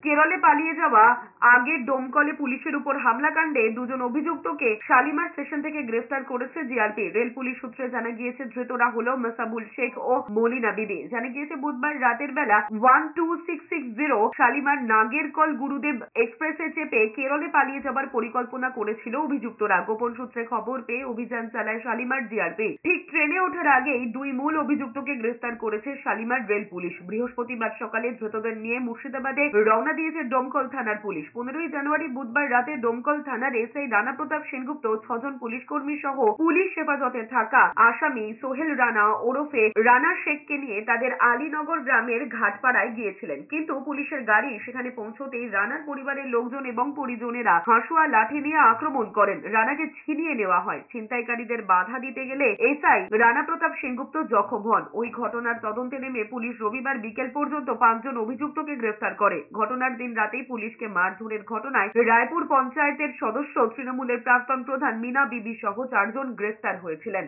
কেরলে পালিয়ে যাওয়া আগের দমকলে পুলিশের উপর হামলাকাণ্ডে দুজন অভিযুক্তকে শালিমার স্টেশন থেকে গ্রেফতার করেছে জিআরপি। রেল পুলিশ সূত্রে জানা গিয়েছে ধৃতরা হলো মেসাবুল শেখ ও মলিনা বিবি। জানা গিয়েছে বুধবার রাতের বেলা 12660 শালিমার নাগেরকল গুরুদেব এক্সপ্রেসে চেপে কেরলে পালিয়ে যাবার পরিকল্পনা করেছিল অভিযুক্তরা। গোপন সূত্রে খবর পেয়ে অভিযান চালায় শালিমার জিআরপি। ঠিক ট্রেনে ওঠার আগেই দুই মূল অভিযুক্তকে গ্রেফতার করেছে শালিমার রেল পুলিশ। বৃহস্পতিবার সকালে ধৃতদের নিয়ে মুর্শিদাবাদে রওনা দিয়েছে ডোমকল থানার পুলিশ। 15ই জানুয়ারি বুধবার রাতে ডোমকল থানার এসআই রানা প্রতাপ সেনগুপ্ত 6 জন পুলিশ কর্মী সহ পুলিশ হেফাজতে থাকা আসামি সোহেল রানা ওরফে রানা শেখকে নিয়ে তাদের আলীনগর গ্রামের ঘাটপাড়ায় গিয়েছিলেন। কিন্তু পুলিশের গাড়ি সেখানে পৌঁছতেই রানার পরিবারের লোকজন এবং পরিজনেরা হাঁসুয়া লাঠি নিয়ে আক্রমণ করেন। রানাকে ছিনিয়ে নেওয়া হয়। ছিনতাইকারীদের বাধা দিতে গেলে এসআই রানা প্রতাপ সেনগুপ্ত জখম হন। ওই ঘটনার তদন্তে নেমে পুলিশ রবিবার বিকেল পর্যন্ত 5 জন অভিযুক্তকে গ্রেফতার করে। ঘটনার দিন রাতেই পুলিশকে মারধরের ঘটনায় রায়পুর পঞ্চায়েতের সদস্য তৃণমূলের প্রাক্তন প্রধান মিনা বিবি সহ 4 জন গ্রেফতার হয়েছিলেন।